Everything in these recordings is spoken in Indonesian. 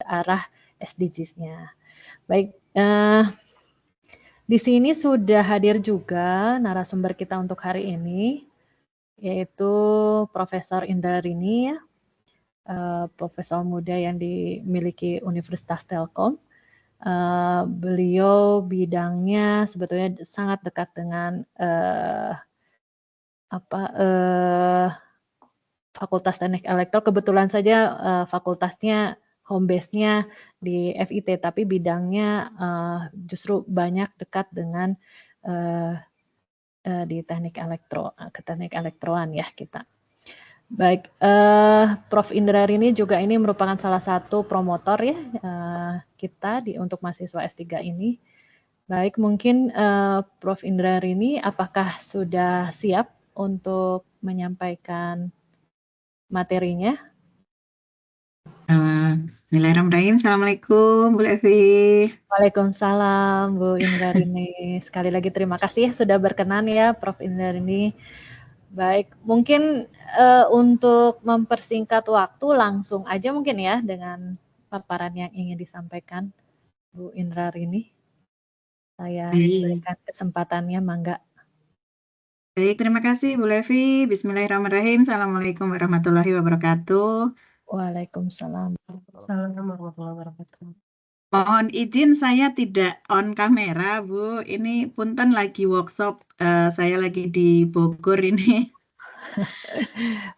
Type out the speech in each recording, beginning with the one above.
ke arah SDGs-nya. Baik, di sini sudah hadir juga narasumber kita untuk hari ini, yaitu Profesor Indra Rini, ya, profesor muda yang dimiliki Universitas Telkom. Beliau bidangnya sebetulnya sangat dekat dengan Fakultas Teknik Elektro. Kebetulan saja fakultasnya home base-nya di FIT, tapi bidangnya justru banyak dekat dengan di teknik elektro, ke teknik elektroan ya kita. Baik, Prof. Indra Rini juga ini merupakan salah satu promotor ya kita untuk mahasiswa S3 ini. Baik, mungkin Prof. Indra Rini apakah sudah siap untuk menyampaikan materinya? Bismillahirrahmanirrahim. Assalamualaikum, Bu Levi. Waalaikumsalam, Bu Indra Rini. Sekali lagi terima kasih sudah berkenan ya, Prof. Indra Rini. Baik, mungkin untuk mempersingkat waktu langsung aja mungkin ya dengan paparan yang ingin disampaikan, Bu Indra Rini. Saya berikan kesempatannya, mangga. Baik, terima kasih Bu Levi. Bismillahirrahmanirrahim. Assalamualaikum warahmatullahi wabarakatuh. Waalaikumsalam. Assalamualaikum warahmatullahi wabarakatuh. Mohon izin saya tidak on kamera, Bu. Ini punten lagi workshop. Saya lagi di Bogor ini.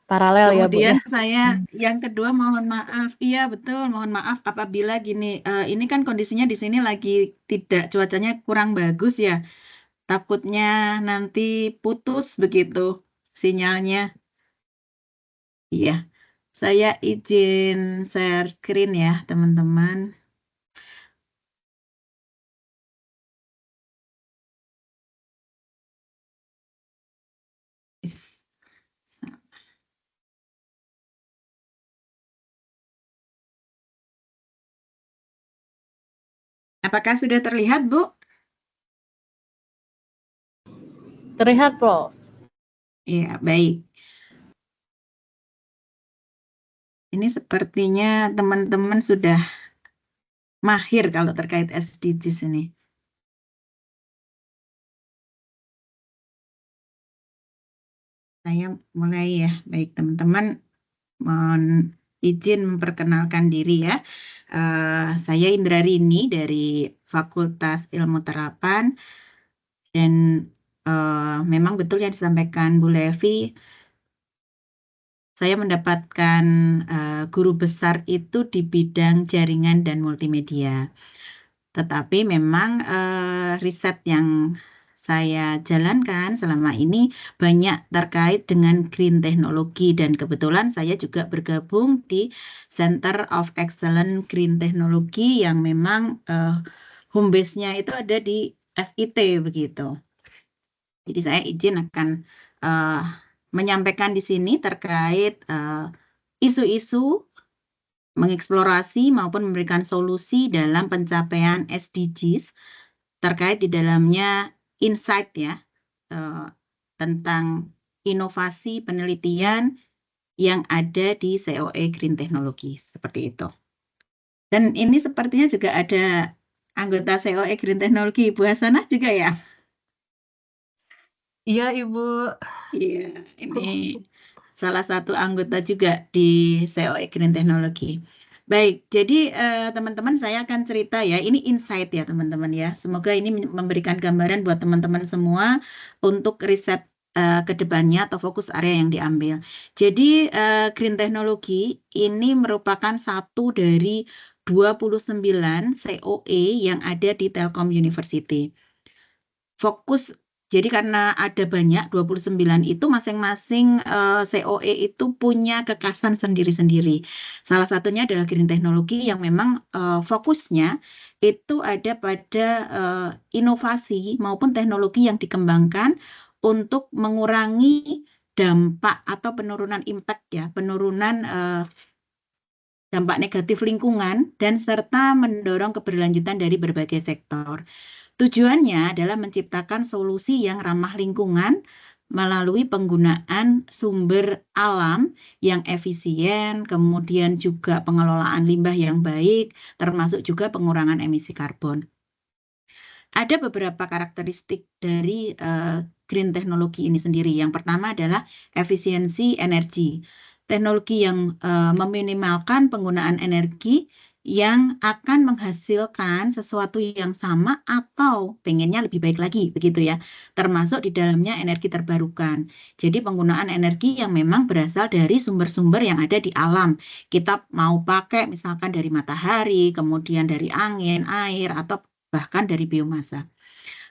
Paralel ya, Bu ya. Kemudian saya yang kedua mohon maaf. Iya, betul. Mohon maaf apabila gini. Ini kan kondisinya di sini lagi tidak, cuacanya kurang bagus ya. Takutnya nanti putus begitu sinyalnya. Iya, saya izin share screen ya, teman-teman. Apakah sudah terlihat, Bu? Terlihat, Prof. Iya, baik. Ini sepertinya teman-teman sudah mahir kalau terkait SDGs ini. Saya mulai ya. Baik, teman-teman. Mohon izin memperkenalkan diri ya. Saya Indra Rini dari Fakultas Ilmu Terapan. Dan memang betul yang disampaikan Bu Levi, saya mendapatkan guru besar itu di bidang jaringan dan multimedia. Tetapi memang riset yang saya jalankan selama ini banyak terkait dengan green technology, dan kebetulan saya juga bergabung di Center of Excellence Green Technology yang memang home base-nya itu ada di FIT begitu. Jadi saya izin akan menyampaikan di sini terkait isu-isu mengeksplorasi maupun memberikan solusi dalam pencapaian SDGs terkait di dalamnya insight ya tentang inovasi penelitian yang ada di COE Green Technology seperti itu. Dan ini sepertinya juga ada anggota COE Green Technology, Bu Hasanah juga ya? Iya, Ibu. Iya, ini salah satu anggota juga di COE Green Technology. Baik, jadi teman-teman saya akan cerita ya, ini insight ya teman-teman ya. Semoga ini memberikan gambaran buat teman-teman semua untuk riset ke depannya atau fokus area yang diambil. Jadi Green Technology ini merupakan satu dari 29 COE yang ada di Telkom University. Fokus, jadi karena ada banyak, 29 itu masing-masing COE itu punya kekasan sendiri-sendiri. Salah satunya adalah green technology yang memang fokusnya itu ada pada inovasi maupun teknologi yang dikembangkan untuk mengurangi dampak atau penurunan impact ya, penurunan dampak negatif lingkungan dan serta mendorong keberlanjutan dari berbagai sektor. Tujuannya adalah menciptakan solusi yang ramah lingkungan, melalui penggunaan sumber alam yang efisien, kemudian juga pengelolaan limbah yang baik, termasuk juga pengurangan emisi karbon. Ada beberapa karakteristik dari green teknologi ini sendiri. Yang pertama adalah efisiensi energi. Teknologi yang meminimalkan penggunaan energi yang akan menghasilkan sesuatu yang sama atau pengennya lebih baik lagi, begitu ya. Termasuk di dalamnya energi terbarukan. Jadi penggunaan energi yang memang berasal dari sumber-sumber yang ada di alam. Kita mau pakai misalkan dari matahari, kemudian dari angin, air, atau bahkan dari biomasa.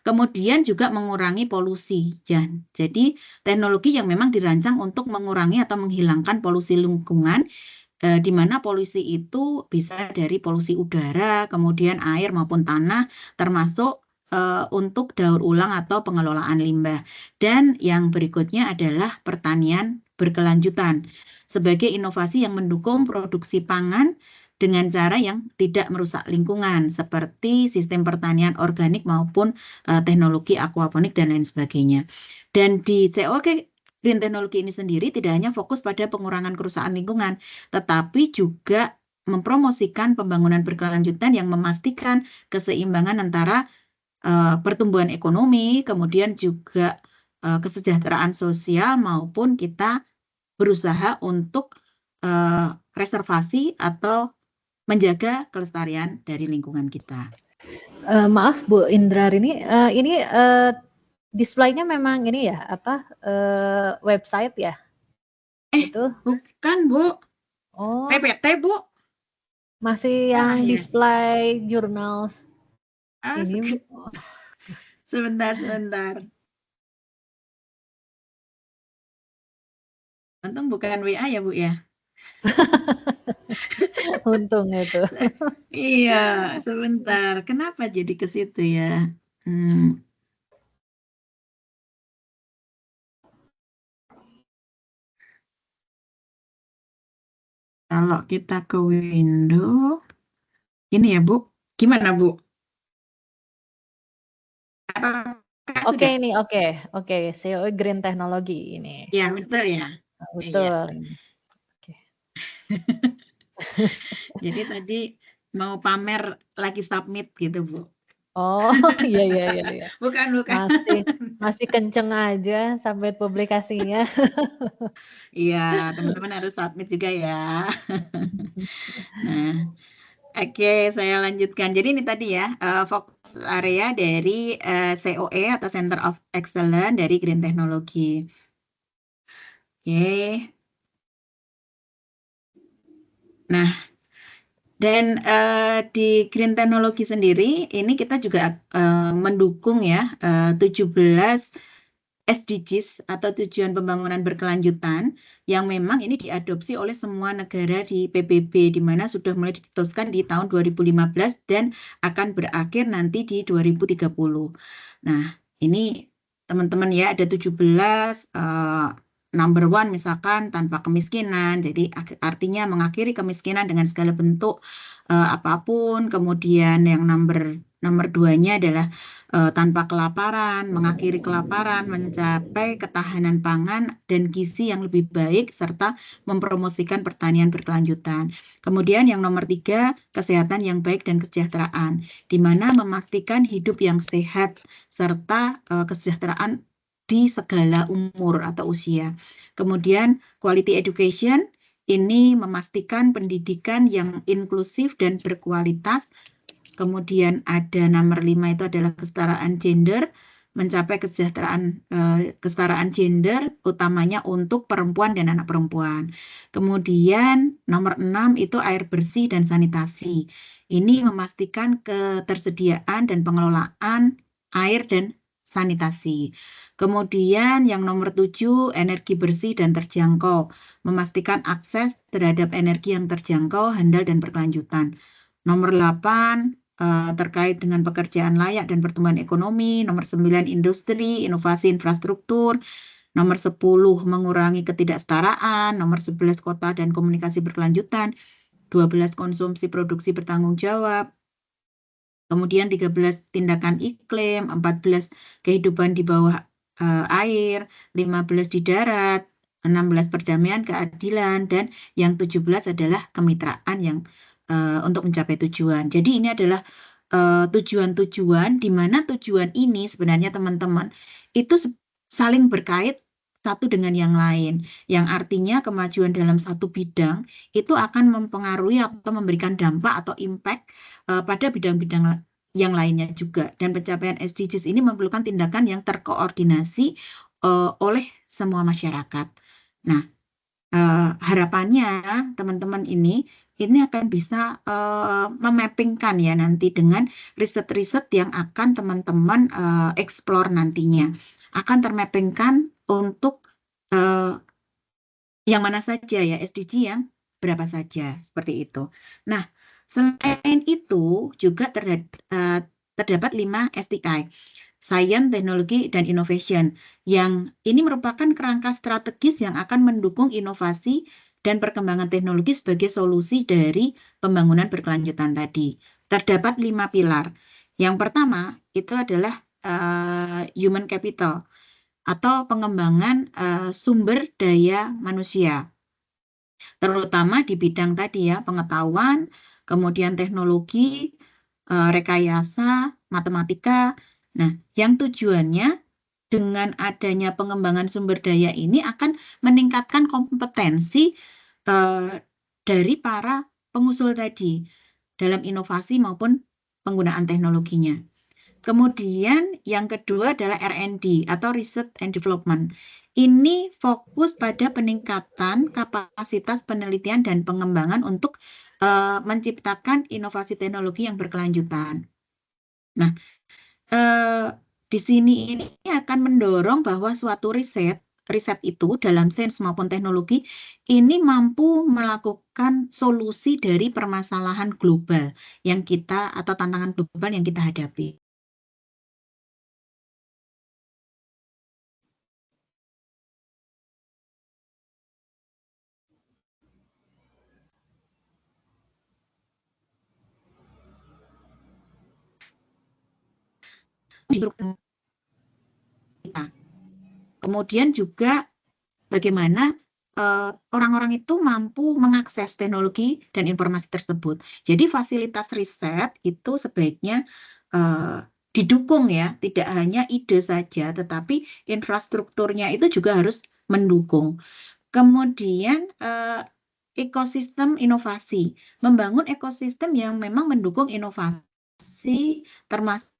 Kemudian juga mengurangi polusi. Ya. Jadi teknologi yang memang dirancang untuk mengurangi atau menghilangkan polusi lingkungan, di mana polusi itu bisa dari polusi udara, kemudian air maupun tanah, termasuk untuk daur ulang atau pengelolaan limbah. Dan yang berikutnya adalah pertanian berkelanjutan sebagai inovasi yang mendukung produksi pangan dengan cara yang tidak merusak lingkungan, seperti sistem pertanian organik maupun teknologi aquaponik dan lain sebagainya. Dan di COK Green Teknologi ini sendiri tidak hanya fokus pada pengurangan kerusakan lingkungan, tetapi juga mempromosikan pembangunan berkelanjutan yang memastikan keseimbangan antara pertumbuhan ekonomi, kemudian juga kesejahteraan sosial, maupun kita berusaha untuk reservasi atau menjaga kelestarian dari lingkungan kita. Maaf Bu Indra ini displaynya memang ini ya website ya? Itu? Bukan Bu. Oh. PPT Bu. Masih yang ya. display jurnal ini Bu. Sebentar. Untung bukan WA ya Bu ya. Untung itu. Iya, sebentar. Kenapa jadi ke situ ya? Kalau kita ke window, ini ya Bu. Gimana Bu? Oke, ini oke. COE Green Teknologi ini. Ya, betul ya. Betul. Iya. Oke. Jadi tadi mau pamer lagi submit gitu Bu. Oh, iya. Bukan. Masih kenceng aja sampai publikasinya. Iya, teman-teman harus submit juga ya. Nah, oke, saya lanjutkan. Jadi ini tadi ya, fokus area dari COE atau Center of Excellence dari Green Technology. Oke. Nah, dan di Green Technology sendiri, ini kita juga mendukung ya 17 SDGs atau tujuan pembangunan berkelanjutan yang memang ini diadopsi oleh semua negara di PBB, di mana sudah mulai dicetuskan di tahun 2015 dan akan berakhir nanti di 2030. Nah, ini teman-teman ya, ada 17 number one misalkan tanpa kemiskinan, jadi artinya mengakhiri kemiskinan dengan segala bentuk apapun. Kemudian yang nomor 2-nya adalah tanpa kelaparan, mengakhiri kelaparan, mencapai ketahanan pangan dan gizi yang lebih baik, serta mempromosikan pertanian berkelanjutan. Kemudian yang nomor 3, kesehatan yang baik dan kesejahteraan, di mana memastikan hidup yang sehat serta kesejahteraan di segala umur atau usia. Kemudian quality education, ini memastikan pendidikan yang inklusif dan berkualitas. Kemudian ada nomor 5 itu adalah kesetaraan gender, mencapai kesetaraan gender utamanya untuk perempuan dan anak perempuan. Kemudian nomor 6 itu air bersih dan sanitasi. Ini memastikan ketersediaan dan pengelolaan air dan sanitasi. Kemudian yang nomor 7, energi bersih dan terjangkau, memastikan akses terhadap energi yang terjangkau, handal dan berkelanjutan. Nomor 8, terkait dengan pekerjaan layak dan pertumbuhan ekonomi. Nomor 9, industri, inovasi infrastruktur. Nomor 10, mengurangi ketidaksetaraan. Nomor 11, kota dan komunikasi berkelanjutan. 12, konsumsi produksi bertanggung jawab. Kemudian 13, tindakan iklim. 14, kehidupan di bawah air, 15 di darat, 16 perdamaian, keadilan, dan yang 17 adalah kemitraan yang untuk mencapai tujuan. Jadi ini adalah tujuan-tujuan di mana tujuan ini sebenarnya teman-teman itu saling berkait satu dengan yang lain, yang artinya kemajuan dalam satu bidang itu akan mempengaruhi atau memberikan dampak atau impact pada bidang-bidang yang lainnya juga. Dan pencapaian SDGs ini memerlukan tindakan yang terkoordinasi oleh semua masyarakat. Nah, harapannya teman-teman ini akan bisa memappingkan ya nanti dengan riset-riset yang akan teman-teman explore nantinya. Akan termappingkan untuk yang mana saja ya, SDG yang berapa saja, seperti itu. Nah, selain itu juga terdapat 5 STI, Science, Teknologi, dan Innovation, yang ini merupakan kerangka strategis yang akan mendukung inovasi dan perkembangan teknologi sebagai solusi dari pembangunan berkelanjutan tadi. Terdapat 5 pilar. Yang pertama itu adalah human capital atau pengembangan sumber daya manusia, terutama di bidang tadi ya, pengetahuan, kemudian teknologi, rekayasa, matematika. Nah, yang tujuannya dengan adanya pengembangan sumber daya ini akan meningkatkan kompetensi dari para pengusul tadi dalam inovasi maupun penggunaan teknologinya. Kemudian yang kedua adalah R&D atau Research and Development. Ini fokus pada peningkatan kapasitas penelitian dan pengembangan untuk menciptakan inovasi teknologi yang berkelanjutan. Nah, di sini ini akan mendorong bahwa suatu riset itu dalam sains maupun teknologi ini mampu melakukan solusi dari permasalahan global yang kita atau tantangan global yang kita hadapi. Kita. Kemudian juga bagaimana orang-orang itu mampu mengakses teknologi dan informasi tersebut. Jadi fasilitas riset itu sebaiknya didukung ya, tidak hanya ide saja, tetapi infrastrukturnya itu juga harus mendukung. Kemudian ekosistem inovasi, membangun ekosistem yang memang mendukung inovasi termasuk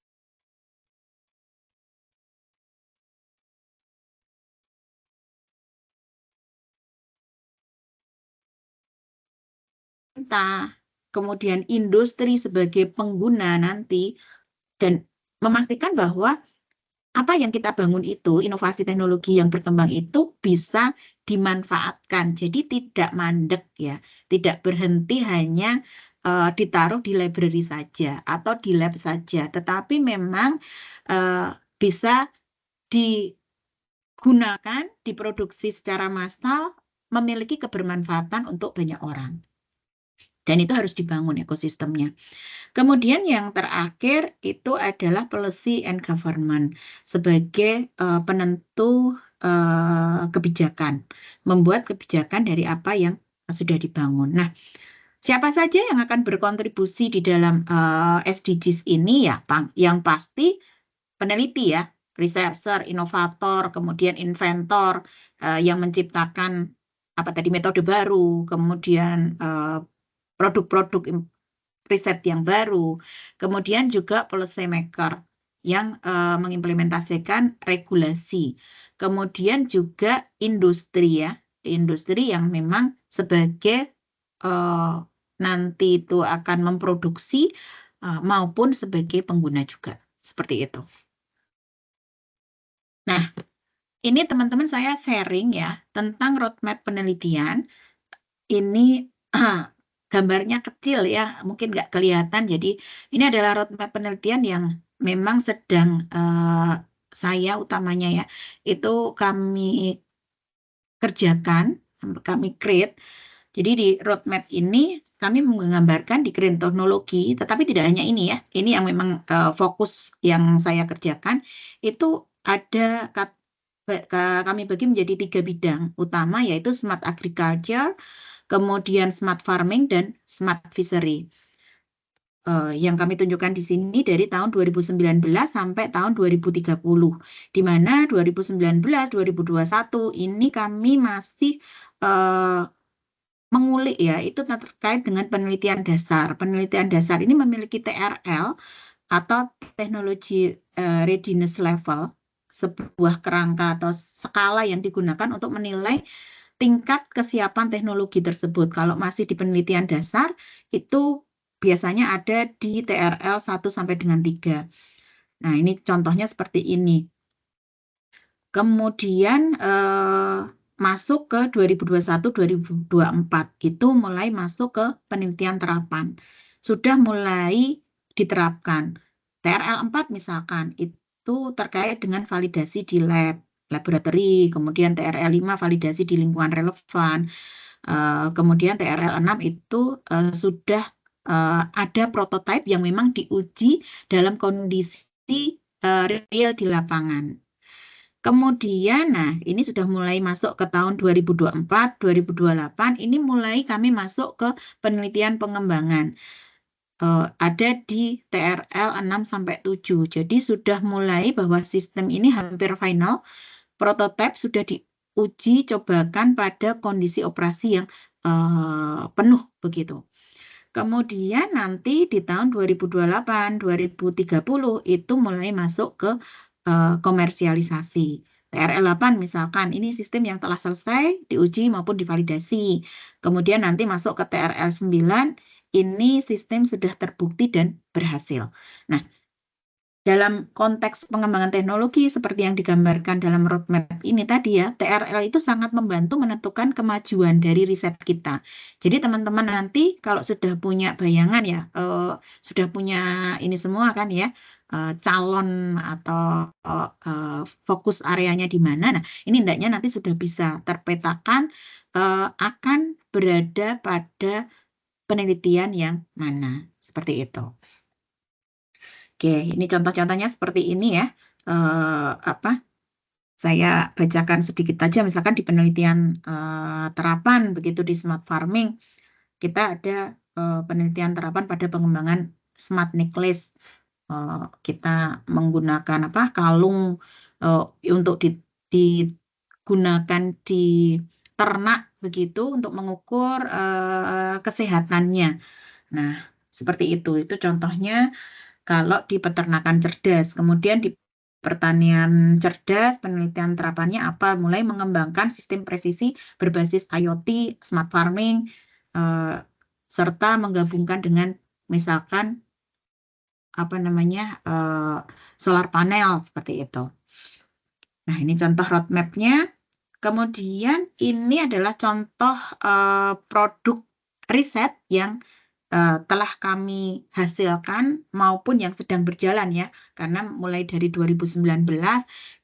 kemudian industri sebagai pengguna nanti, dan memastikan bahwa apa yang kita bangun itu, inovasi teknologi yang berkembang itu bisa dimanfaatkan. Jadi tidak mandek ya, tidak berhenti hanya ditaruh di library saja atau di lab saja, tetapi memang bisa digunakan, diproduksi secara massal, memiliki kebermanfaatan untuk banyak orang. Dan itu harus dibangun ekosistemnya. Kemudian yang terakhir itu adalah policy and government sebagai penentu kebijakan, membuat kebijakan dari apa yang sudah dibangun. Nah, siapa saja yang akan berkontribusi di dalam SDGs ini ya, yang pasti peneliti ya, researcher, inovator, kemudian inventor yang menciptakan apa tadi metode baru, kemudian produk-produk riset yang baru, kemudian juga policy maker yang mengimplementasikan regulasi, kemudian juga industri ya, industri yang memang sebagai nanti itu akan memproduksi maupun sebagai pengguna juga, seperti itu. Nah, ini teman-teman saya sharing ya tentang roadmap penelitian. Ini gambarnya kecil ya, mungkin nggak kelihatan. Jadi ini adalah roadmap penelitian yang memang sedang saya utamanya ya, itu kami kerjakan, kami create. Jadi di roadmap ini kami menggambarkan di green teknologi, tetapi tidak hanya ini ya, ini yang memang fokus yang saya kerjakan, itu ada kami bagi menjadi 3 bidang utama, yaitu smart agriculture, kemudian smart farming, dan smart fishery. Yang kami tunjukkan di sini dari tahun 2019 sampai tahun 2030, di mana 2019-2021 ini kami masih mengulik ya, itu terkait dengan penelitian dasar. Penelitian dasar ini memiliki TRL atau Technology Readiness Level, sebuah kerangka atau skala yang digunakan untuk menilai tingkat kesiapan teknologi tersebut. Kalau masih di penelitian dasar, itu biasanya ada di TRL 1 sampai dengan 3. Nah, ini contohnya seperti ini. Kemudian masuk ke 2021-2024, itu mulai masuk ke penelitian terapan. Sudah mulai diterapkan. TRL 4 misalkan, itu terkait dengan validasi di laboratory, kemudian TRL 5 validasi di lingkungan relevan, kemudian TRL 6 itu sudah ada prototipe yang memang diuji dalam kondisi real di lapangan. Kemudian, nah ini sudah mulai masuk ke tahun 2024, 2028, ini mulai kami masuk ke penelitian pengembangan. Ada di TRL 6 sampai 7. Jadi sudah mulai bahwa sistem ini hampir final, prototipe sudah diuji cobakan pada kondisi operasi yang penuh begitu. Kemudian nanti di tahun 2028, 2030 itu mulai masuk ke komersialisasi. TRL 8 misalkan, ini sistem yang telah selesai diuji maupun divalidasi. Kemudian nanti masuk ke TRL 9, ini sistem sudah terbukti dan berhasil. Nah, dalam konteks pengembangan teknologi seperti yang digambarkan dalam roadmap ini tadi ya, TRL itu sangat membantu menentukan kemajuan dari riset kita. Jadi teman-teman nanti kalau sudah punya bayangan ya, sudah punya ini semua kan ya, calon atau fokus areanya di mana. Nah, ini hendaknya nanti sudah bisa terpetakan akan berada pada penelitian yang mana. Seperti itu. Oke, ini contoh-contohnya seperti ini ya. Saya bacakan sedikit aja, misalkan di penelitian terapan, begitu di smart farming, kita ada penelitian terapan pada pengembangan smart necklace. Kita menggunakan kalung untuk digunakan di ternak begitu untuk mengukur kesehatannya. Nah, seperti itu. Itu contohnya. Kalau di peternakan cerdas, kemudian di pertanian cerdas, penelitian terapannya apa? Mulai mengembangkan sistem presisi berbasis IoT, smart farming, serta menggabungkan dengan misalkan solar panel seperti itu. Nah, ini contoh roadmap-nya. Kemudian ini adalah contoh produk riset yang telah kami hasilkan maupun yang sedang berjalan ya, karena mulai dari 2019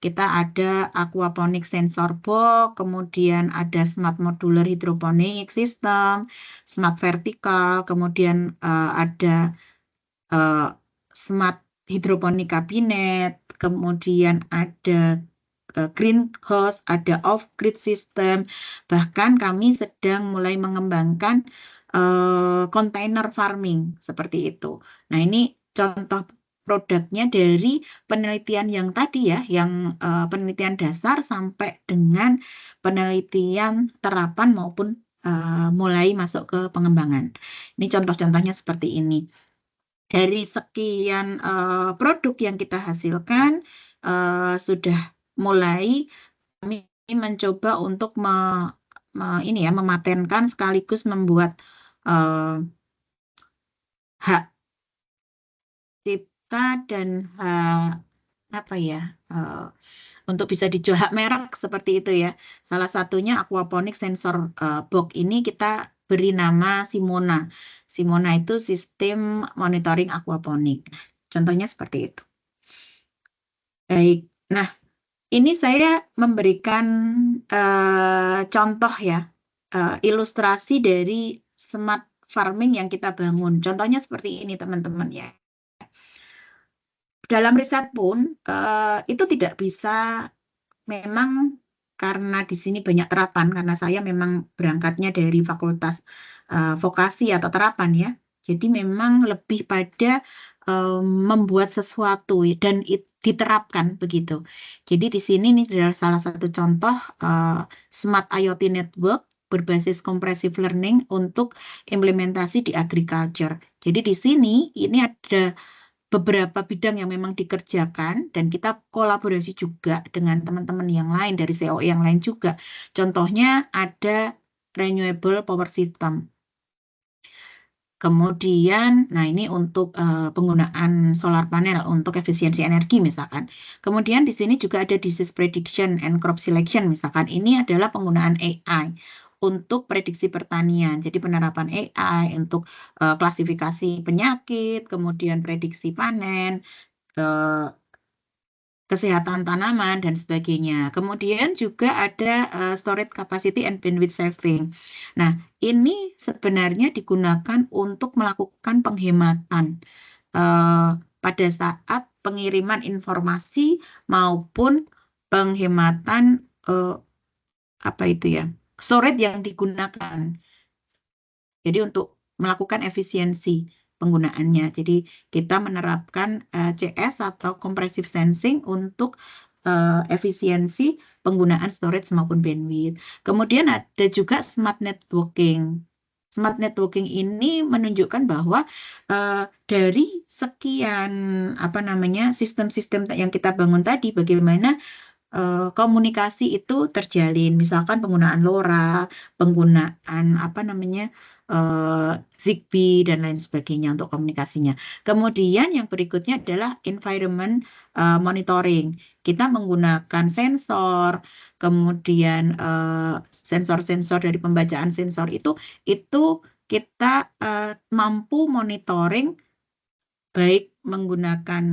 kita ada aquaponic sensor box, kemudian ada smart modular hydroponic system, smart vertical, kemudian ada smart hydroponic cabinet, kemudian ada greenhouse, ada off-grid system, bahkan kami sedang mulai mengembangkan container farming seperti itu. Nah, ini contoh produknya dari penelitian yang tadi ya, yang penelitian dasar sampai dengan penelitian terapan maupun mulai masuk ke pengembangan. Ini contoh-contohnya seperti ini. Dari sekian produk yang kita hasilkan, sudah mulai kami mencoba untuk mematenkan sekaligus membuat hak cipta dan untuk bisa dijual hak merek seperti itu ya. Salah satunya aquaponic sensor box ini kita beri nama Simona. Simona itu sistem monitoring aquaponik. Contohnya seperti itu. Baik, nah ini saya memberikan contoh ya, ilustrasi dari smart farming yang kita bangun. Contohnya seperti ini teman-teman ya. Dalam riset pun itu tidak bisa memang karena di sini banyak terapan, karena saya memang berangkatnya dari fakultas vokasi atau terapan ya. Jadi memang lebih pada membuat sesuatu dan diterapkan begitu. Jadi di sini ini adalah salah satu contoh Smart IoT Network berbasis comprehensive learning untuk implementasi di agriculture. Jadi di sini ini ada beberapa bidang yang memang dikerjakan dan kita kolaborasi juga dengan teman-teman yang lain dari COE yang lain juga. Contohnya ada renewable power system. Kemudian, nah ini untuk penggunaan solar panel untuk efisiensi energi misalkan. Kemudian di sini juga ada disease prediction and crop selection misalkan. Ini adalah penggunaan AI untuk prediksi pertanian. Jadi penerapan AI untuk klasifikasi penyakit, kemudian prediksi panen, kesehatan tanaman, dan sebagainya. Kemudian juga ada storage capacity and bandwidth saving. Nah, ini sebenarnya digunakan untuk melakukan penghematan pada saat pengiriman informasi maupun penghematan storage yang digunakan. Jadi untuk melakukan efisiensi penggunaannya. Jadi kita menerapkan CS atau compressive sensing untuk efisiensi penggunaan storage maupun bandwidth. Kemudian ada juga smart networking. Smart networking ini menunjukkan bahwa dari sekian sistem-sistem yang kita bangun tadi, bagaimana komunikasi itu terjalin. Misalkan penggunaan LoRa, penggunaan Zigbee dan lain sebagainya untuk komunikasinya. Kemudian yang berikutnya adalah environment monitoring. Kita menggunakan sensor, kemudian sensor-sensor dari pembacaan sensor itu kita mampu monitoring baik menggunakan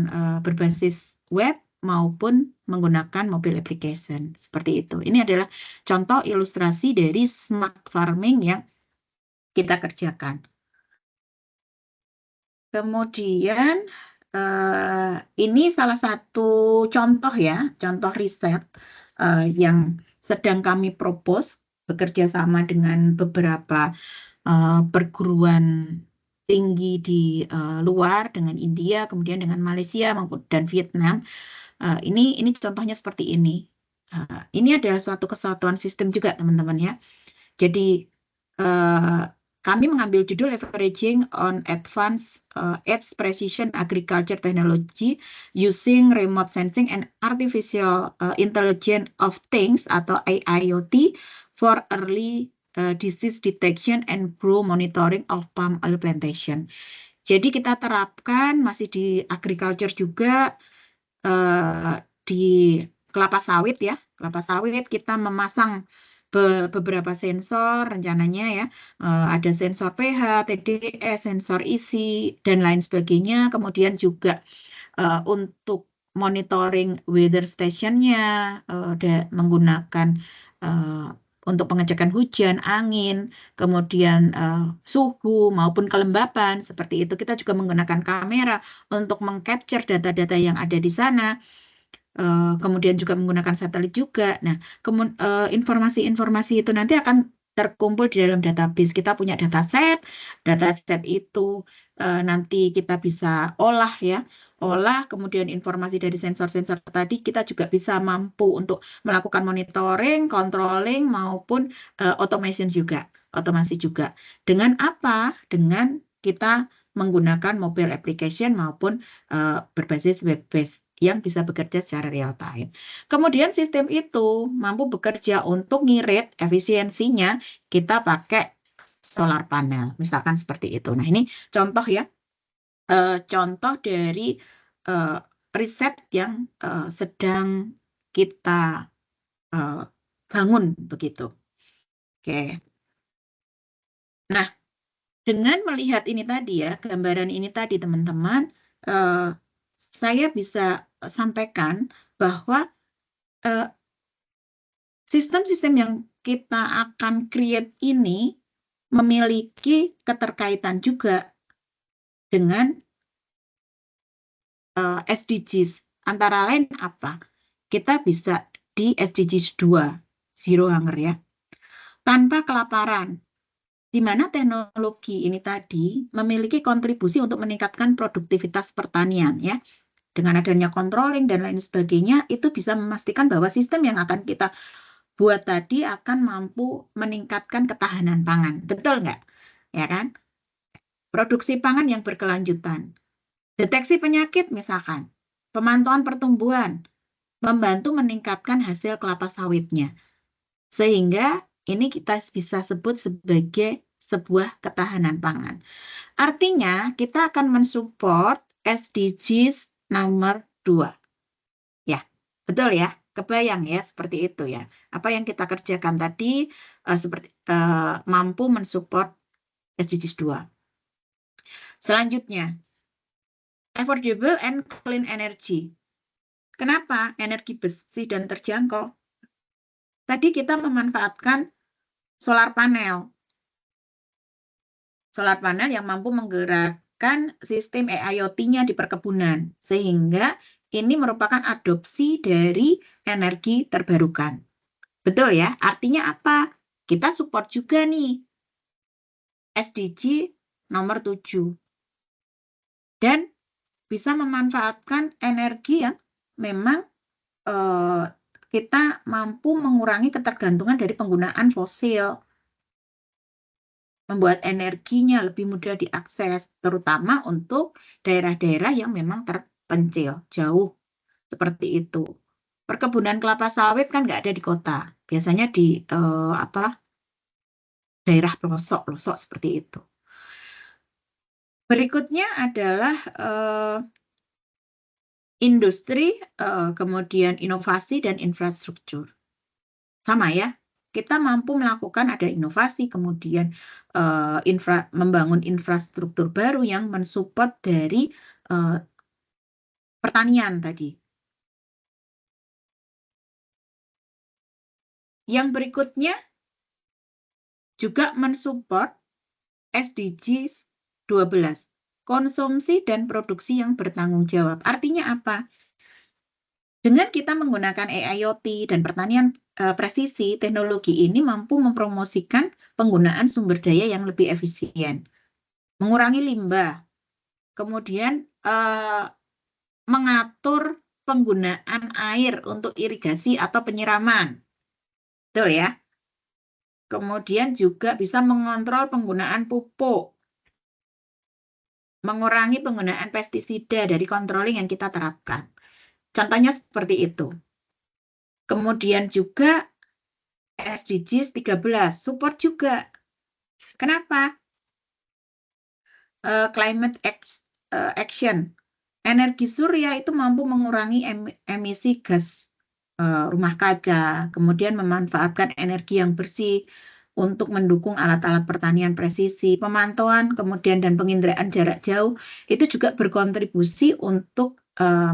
berbasis web maupun menggunakan mobile application. Seperti itu. Ini adalah contoh ilustrasi dari smart farming yang kita kerjakan. Kemudian ini salah satu contoh ya, contoh riset yang sedang kami propose bekerja sama dengan beberapa perguruan tinggi di luar, dengan India, kemudian dengan Malaysia dan Vietnam. Ini contohnya seperti ini. Ini adalah suatu kesatuan sistem juga teman-teman ya. Jadi kami mengambil judul Leveraging on Advanced Edge Precision Agriculture Technology Using Remote Sensing and Artificial Intelligence of Things atau AIoT for Early Disease Detection and Grow Monitoring of Palm Oil Plantation. Jadi kita terapkan masih di agriculture juga, di kelapa sawit ya. Kelapa sawit kita memasang beberapa sensor rencananya ya, ada sensor pH, TDS, sensor isi, dan lain sebagainya. Kemudian juga untuk monitoring weather station-nya, menggunakan untuk pengecekan hujan, angin, kemudian suhu maupun kelembapan, seperti itu. Kita juga menggunakan kamera untuk mengcapture data-data yang ada di sana. Kemudian juga menggunakan satelit juga. Nah, informasi-informasi itu nanti akan terkumpul di dalam database. Kita punya dataset itu nanti kita bisa olah ya, kemudian informasi dari sensor-sensor tadi kita juga bisa mampu untuk melakukan monitoring, controlling maupun otomasi juga. Dengan apa? Dengan kita menggunakan mobile application maupun berbasis web-based yang bisa bekerja secara real time. Kemudian sistem itu mampu bekerja untuk ngirit efisiensinya, kita pakai solar panel, misalkan seperti itu. Nah ini contoh ya, contoh dari riset yang sedang kita bangun begitu. Oke. Nah, dengan melihat ini tadi ya, gambaran ini tadi teman-teman, saya bisa sampaikan bahwa sistem-sistem yang kita akan create ini memiliki keterkaitan juga dengan SDGs. Antara lain apa? Kita bisa di SDGs 2, Zero Hunger ya. Tanpa kelaparan, di mana teknologi ini tadi memiliki kontribusi untuk meningkatkan produktivitas pertanian ya. Dengan adanya controlling dan lain sebagainya, itu bisa memastikan bahwa sistem yang akan kita buat tadi akan mampu meningkatkan ketahanan pangan. Betul nggak? Ya kan? Produksi pangan yang berkelanjutan. Deteksi penyakit misalkan. Pemantauan pertumbuhan. Membantu meningkatkan hasil kelapa sawitnya. Sehingga ini kita bisa sebut sebagai sebuah ketahanan pangan. Artinya kita akan mensupport SDGs nomor 2. Ya, betul ya? Kebayang ya seperti itu ya. Apa yang kita kerjakan tadi seperti mampu mensupport SDGs 2. Selanjutnya, affordable and clean energy. Kenapa? Energi bersih dan terjangkau. Tadi kita memanfaatkan solar panel. Solar panel yang mampu menggerakkan sistem IoT-nya di perkebunan. Sehingga ini merupakan adopsi dari energi terbarukan. Betul ya? Artinya apa? Kita support juga nih SDG nomor 7. Dan bisa memanfaatkan energi yang memang kita mampu mengurangi ketergantungan dari penggunaan fosil. Membuat energinya lebih mudah diakses, terutama untuk daerah-daerah yang memang terpencil, jauh. Seperti itu. Perkebunan kelapa sawit kan nggak ada di kota. Biasanya di daerah pelosok-pelosok seperti itu. Berikutnya adalah industri, kemudian inovasi dan infrastruktur. Sama ya, kita mampu melakukan ada inovasi, kemudian membangun infrastruktur baru yang mensupport dari pertanian tadi. Yang berikutnya juga mensupport SDGs 12, konsumsi dan produksi yang bertanggung jawab. Artinya apa? Dengan kita menggunakan IoT dan pertanian presisi, teknologi ini mampu mempromosikan penggunaan sumber daya yang lebih efisien, mengurangi limbah, kemudian mengatur penggunaan air untuk irigasi atau penyiraman. Betul ya? Kemudian juga bisa mengontrol penggunaan pupuk, mengurangi penggunaan pestisida dari controlling yang kita terapkan. Contohnya seperti itu. Kemudian juga SDGs 13, support juga. Kenapa? Climate action. Energi surya itu mampu mengurangi emisi gas rumah kaca, kemudian memanfaatkan energi yang bersih untuk mendukung alat-alat pertanian presisi, pemantauan, kemudian dan penginderaan jarak jauh, itu juga berkontribusi untuk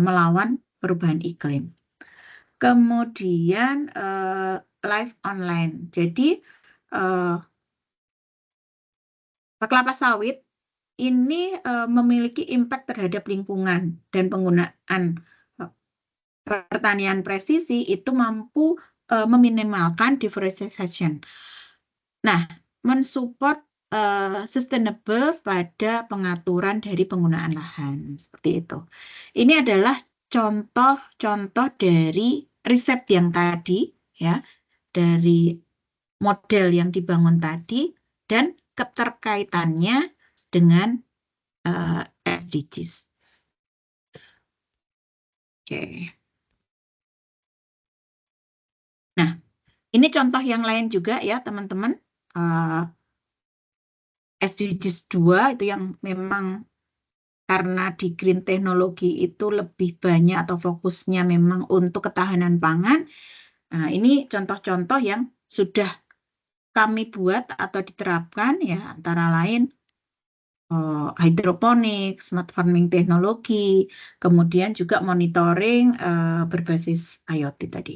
melawan perubahan iklim. Kemudian live online. Jadi kelapa sawit ini memiliki impact terhadap lingkungan dan penggunaan pertanian presisi itu mampu meminimalkan deforestation. Nah, mensupport sustainable pada pengaturan dari penggunaan lahan seperti itu. Ini adalah contoh-contoh dari riset yang tadi ya, dari model yang dibangun tadi dan keterkaitannya dengan SDGs. Oke. Nah, ini contoh yang lain juga ya teman-teman. SDGs 2 itu yang memang karena di green teknologi itu lebih banyak atau fokusnya memang untuk ketahanan pangan. Nah, ini contoh-contoh yang sudah kami buat atau diterapkan ya antara lain hidroponik, smart farming teknologi, kemudian juga monitoring berbasis IoT tadi.